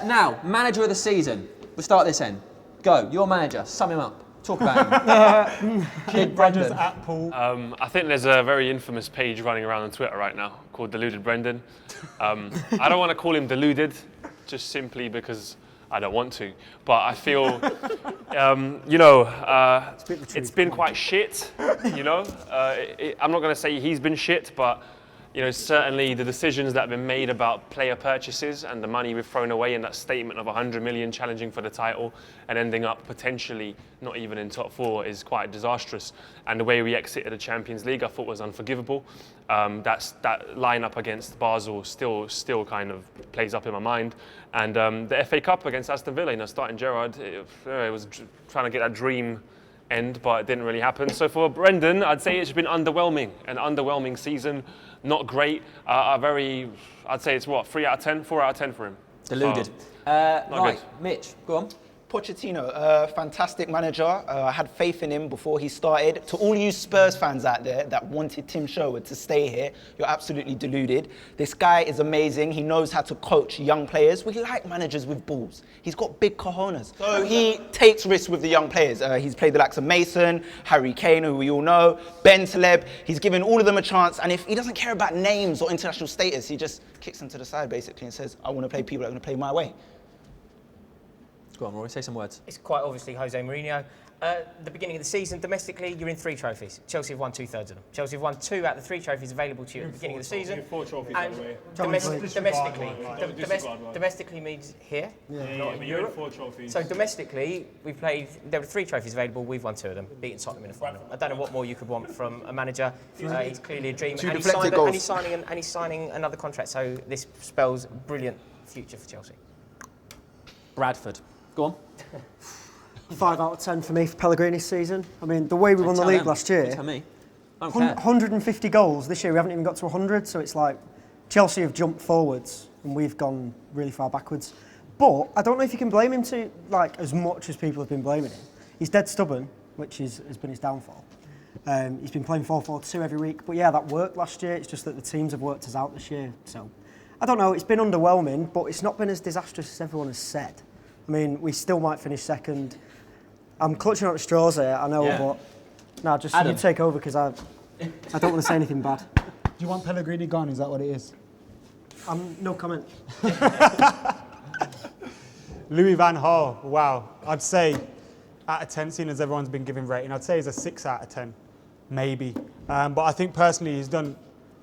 Now, manager of the season. We'll start this end. Go, your manager, sum him up. Talk about him. Kid Brendan. At Paul. I think there's a very infamous page running around on Twitter right now called Deluded Brendan. I don't want to call him deluded, just simply because I don't want to. But I feel, it's been quite shit, I'm not going to say he's been shit, but certainly the decisions that have been made about player purchases and the money we've thrown away in that statement of 100 million challenging for the title and ending up potentially not even in top 4 is quite disastrous. And the way we exited the Champions League I thought was unforgivable. That lineup against Basel still kind of plays up in my mind. And the FA Cup against Aston Villa, starting Gerrard, it was trying to get that dream end, but it didn't really happen. So for Brendan, I'd say it's been underwhelming. An underwhelming season. Not great. I'd say it's 3 out of 10, 4 out of 10 for him. Deluded. Right, good. Mitch, go on. Pochettino, fantastic manager. I had faith in him before he started. To all you Spurs fans out there that wanted Tim Sherwood to stay here, you're absolutely deluded. This guy is amazing. He knows how to coach young players. We like managers with balls. He's got big cojones. So he takes risks with the young players. He's played the likes of Mason, Harry Kane, who we all know, Ben Taleb. He's given all of them a chance. And if he doesn't care about names or international status, he just kicks them to the side, basically, and says, I want to play people that are going to play my way. Go on, Rory, say some words. It's quite obviously Jose Mourinho. The beginning of the season, domestically, you're in 3 trophies. Chelsea have won 2/3 of them. Chelsea have won 2 out of the 3 trophies available to you at the beginning of the season. 4 trophies, by the way. Domestically means here, Not in Europe. 4 trophies. So domestically, there were 3 trophies available, we've won 2 of them, beating Tottenham in the final. I don't know what more you could want from a manager. He's clearly a dream. And he's signing another contract, so this spells brilliant future for Chelsea. Bradford, go on. 5 out of 10 for me for Pellegrini's season. I mean, the way we won the league last year, tell me. I don't care. 150 goals. This year we haven't even got to 100, so it's like Chelsea have jumped forwards and we've gone really far backwards. But I don't know if you can blame him as much as people have been blaming him. He's dead stubborn, which has been his downfall. He's been playing 4-4-2 every week, but yeah, that worked last year. It's just that the teams have worked us out this year. So I don't know. It's been underwhelming, but it's not been as disastrous as everyone has said. I mean, we still might finish second. I'm clutching at straws here, I know, but no, just you take over because I don't want to say anything bad. Do you want Pellegrini gone? Is that what it is? No comment. Louis van Gaal, wow. I'd say out of 10, seeing as everyone's been giving rating, I'd say he's a 6 out of 10, maybe. But I think personally he's done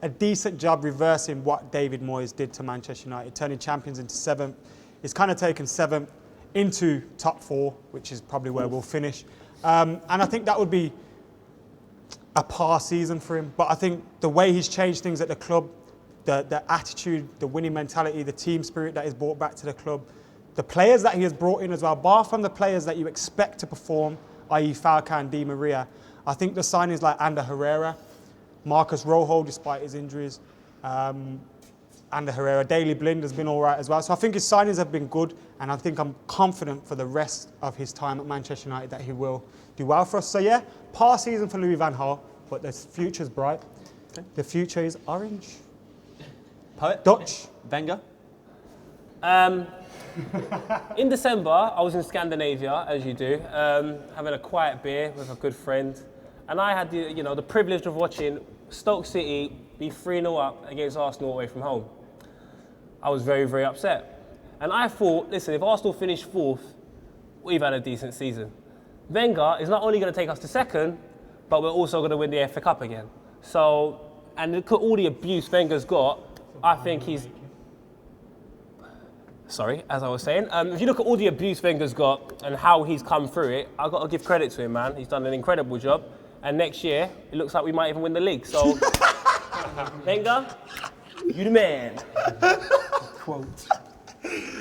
a decent job reversing what David Moyes did to Manchester United, turning champions into 7th. He's kind of taken 7th into top 4, which is probably where we'll finish. And I think that would be a par season for him. But I think the way he's changed things at the club, the attitude, the winning mentality, the team spirit that he's brought back to the club, the players that he has brought in as well, bar from the players that you expect to perform, i.e. Falcao and Di Maria, I think the signings like Ander Herrera, Marcus Rojo, despite his injuries, Ander Herrera, Daley Blind has been all right as well. So I think his signings have been good, and I think I'm confident for the rest of his time at Manchester United that he will do well for us. So yeah, par season for Louis van Gaal, but the future's bright. Okay. The future is orange. Poet? Dutch. Wenger? In December, I was in Scandinavia, as you do, having a quiet beer with a good friend, and I had the privilege of watching Stoke City be 3-0 up against Arsenal away from home. I was very, very upset. And I thought, listen, if Arsenal finish 4th, we've had a decent season. Wenger is not only going to take us to 2nd, but we're also going to win the FA Cup again. So, and look at all the abuse Wenger's got, I think he's... Sorry, as I was saying, if you look at all the abuse Wenger's got and how he's come through it, I've got to give credit to him, man. He's done an incredible job. And next year, it looks like we might even win the league. So, Wenger, you the man. Quote.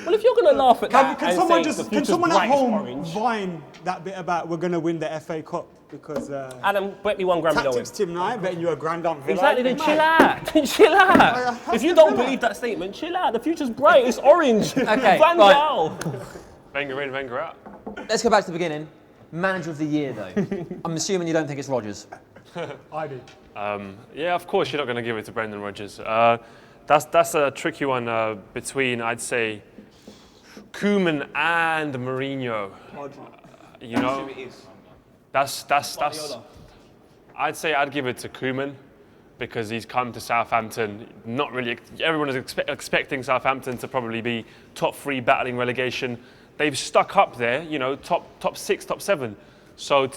Well, if you're going to laugh at that Can and someone say the future's at bright as home orange, vine that bit about we're going to win the FA Cup? Because Adam, bet me 1 grand we don't win. tactics Tim Knight, betting you a grand on Villa. Exactly, then chill out. Then chill out. If you don't believe that statement, chill out. The future's bright. It's orange. Okay, Van right. Gaal. Wenger in, Wenger out. Let's go back to the beginning. Manager of the year, though. I'm assuming you don't think it's Rodgers. I do. Yeah, of course you're not going to give it to Brendan Rodgers. That's a tricky one between, I'd say, Koeman and Mourinho. You know, that's. I'd say I'd give it to Koeman because he's come to Southampton. Not really. Everyone is expecting Southampton to probably be top 3 battling relegation. They've stuck up there, you know, top 6, top 7. So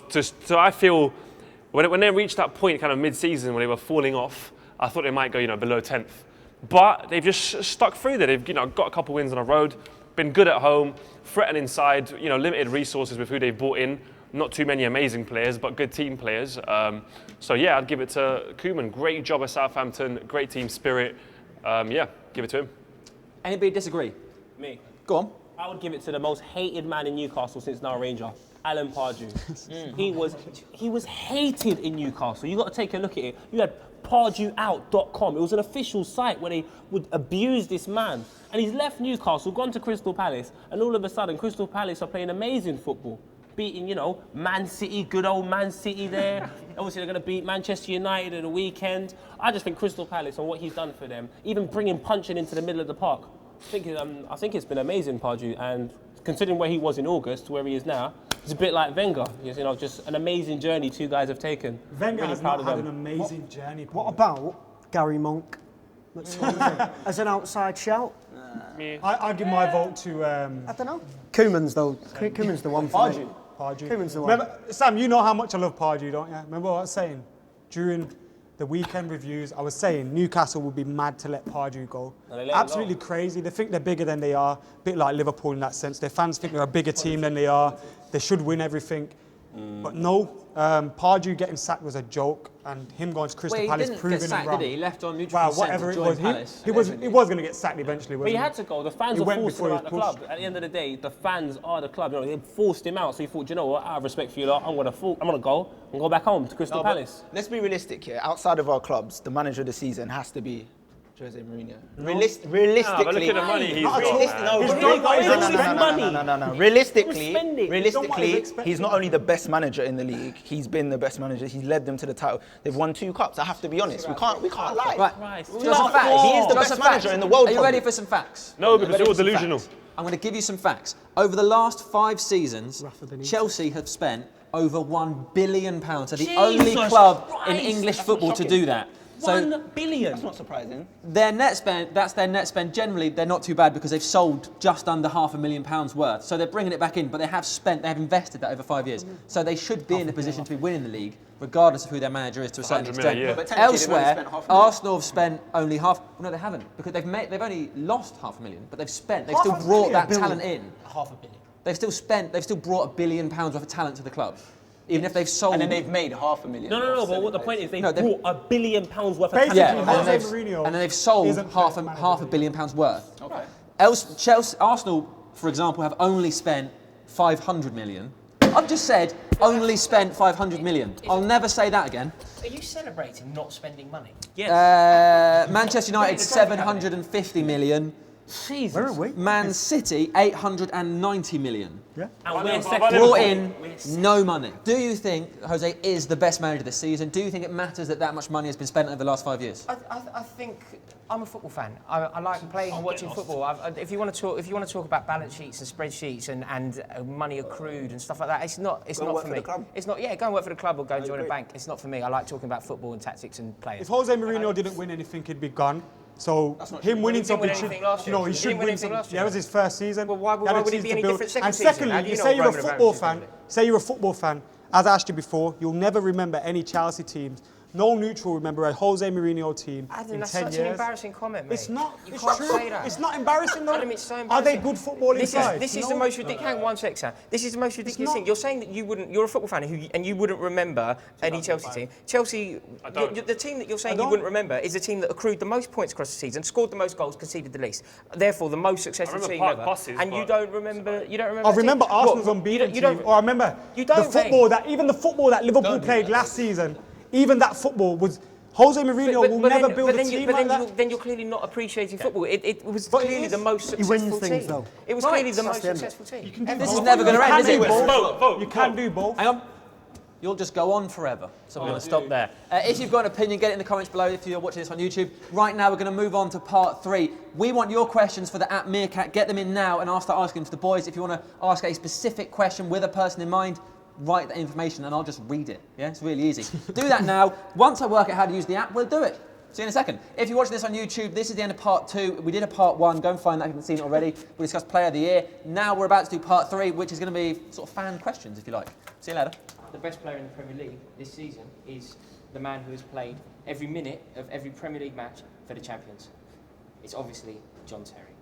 I feel when they reached that point, kind of mid-season, when they were falling off, I thought they might go, you know, below 10th. But they've just stuck through there. They've, you know, got a couple wins on the road, been good at home, threatening inside, you know, limited resources with who they've brought in. Not too many amazing players, but good team players. So yeah, I'd give it to Koeman. Great job at Southampton, great team spirit. Yeah, give it to him. Anybody disagree? Me. Go on. I would give it to the most hated man in Newcastle since now Ranger, Alan Pardew. He was hated in Newcastle. You got to take a look at it. You had PardewOut.com. It was an official site where they would abuse this man. And he's left Newcastle, gone to Crystal Palace, and all of a sudden Crystal Palace are playing amazing football. Beating, you know, Man City, good old Man City there. Obviously, they're going to beat Manchester United at the weekend. I just think Crystal Palace and what he's done for them, even bringing punching into the middle of the park, I think it's been amazing, Pardew. And considering where he was in August to where he is now, it's a bit like Wenger. You know, just an amazing journey 2 guys have taken. Wenger really has proud not of had them. an amazing journey. What about Gary Monk? As an outside shout? I'd give my vote to... I don't know. Koeman's though. Koeman's the one for me. Pardew. Koeman's the one. Remember, Sam, you know how much I love Pardew, don't you? Remember what I was saying? During the weekend reviews, I was saying Newcastle would be mad to let Pardew go. Absolutely crazy. They think they're bigger than they are. A bit like Liverpool in that sense. Their fans think they're a bigger team than they are. They should win everything. But no, Pardew getting sacked was a joke, and him going to Crystal Palace proving him wrong. Did he? He left on mutual Wow, consent whatever to it join was, Palace. he was going to get sacked eventually, But wasn't he had to go. The fans He are went forced before him he out the was club. pushed. At the end of the day, the fans are the club. You know, they forced him out, so he thought, you know what? Out of respect for you lot, I'm gonna go and go back home to Crystal Palace. Let's be realistic here. Outside of our clubs, the manager of the season has to be Jose Mourinho. Realistically, But look at the money he's got. No. Realistically, Don't want his he's not only the best manager in the league. He's been the best manager. He's led them to the title. They've won 2 cups. I have to be honest. We can't lie. Right. Just facts. He is the best manager in the world. Are you ready for some facts? No, because you're all delusional. I'm going to give you some facts. Over the last 5 seasons, Chelsea have spent over £1 billion. They're the only club in English football to do that. So $1 billion. That's not surprising. their net spend, that's their net spend. Generally, they're not too bad because they've sold just under £500,000 worth. So they're bringing it back in, but they have invested that over 5 years. So they should be in a position to be winning the league, regardless of who their manager is to a certain 100 million, extent. yeah. But Elsewhere, technically they've only spent Arsenal have spent only half. No, they haven't, because they've only lost £500,000, but they've still brought that talent in. $500 million. They've still brought £1 billion worth of talent to the club, even if they've sold. And then they've made $500,000. No. But what the point is, they brought £1 billion worth of Basically, talent. Yeah, Jose Mourinho and then they've sold isn't half best manager. £500 million worth. Okay. Arsenal, for example, have only spent 500 million. I've just said only spent 500 million. I'll never say that again. Are you celebrating not spending money? Yes. Manchester United 750 million. Jesus. Where are we? Man City 890 million. Yeah. And we're But second. Brought in no money. Do you think Jose is the best manager this season? Do you think it matters that much money has been spent over the last 5 years? I think I'm a football fan. I like playing and watching football. If you want to talk about balance sheets and spreadsheets and money accrued and stuff like that, it's not work for for me. the club. It's not. Yeah, go and work for the club or go and join a bank. It's not for me. I like talking about football and tactics and players. If Jose Mourinho didn't win anything, he'd be gone. So him winning He didn't win something anything last year. No, he He should didn't win win anything something. last year. That was his first season. Well, why He had a would it season be to any build. different second And season? secondly, How do you you know say you're a Roman football Abramovich fan. did it? Say you're a football fan. As I asked you before, you'll never remember any Chelsea teams. No neutral will remember a Jose Mourinho team Adam, in that's 10 such years. an embarrassing comment, mate. It's not. You It's can't true. say that. It's not embarrassing though. Adam, it's so Are embarrassing. they good footballing sides? This is No. the most ridiculous. Hang on one sec, Sam. This is the most ridiculous not. thing. You're saying that you wouldn't. You're a football fan and you wouldn't remember any Chelsea team. Chelsea, the team that you're saying you wouldn't remember is the team that accrued the most points across the season, scored the most goals, conceded the least. Therefore, the most successful remember team Park ever. Buses, And you but- don't remember. You don't remember. I the team? remember Arsenal's What? unbeaten You team. don't. Or I remember You don't, the football that even the football that Liverpool played last season. Even that football was Jose Mourinho will never build a team like that. Then you're clearly not appreciating football. It was clearly the most He successful wins things, team. though. It was clearly the most successful team. This is never going to end, is it? You can do both. Hang on. You'll just go on forever. So we're going to stop there. If you've got an opinion, get it in the comments below if you're watching this on YouTube. Right now, we're going to move on to part 3. We want your questions for the @Meerkat. Get them in now, and I'll start asking them to the boys. If you want to ask a specific question with a person in mind, write that information and I'll just read it. Yeah, it's really easy. Do that now. Once I work out how to use the app, we'll do it. See you in a second. If you're watching this on YouTube, this is the end of part 2. We did a part 1. Go and find that if you haven't seen it already. We discussed Player of the Year. Now we're about to do part 3, which is going to be sort of fan questions, if you like. See you later. The best player in the Premier League this season is the man who has played every minute of every Premier League match for the champions. It's obviously John Terry.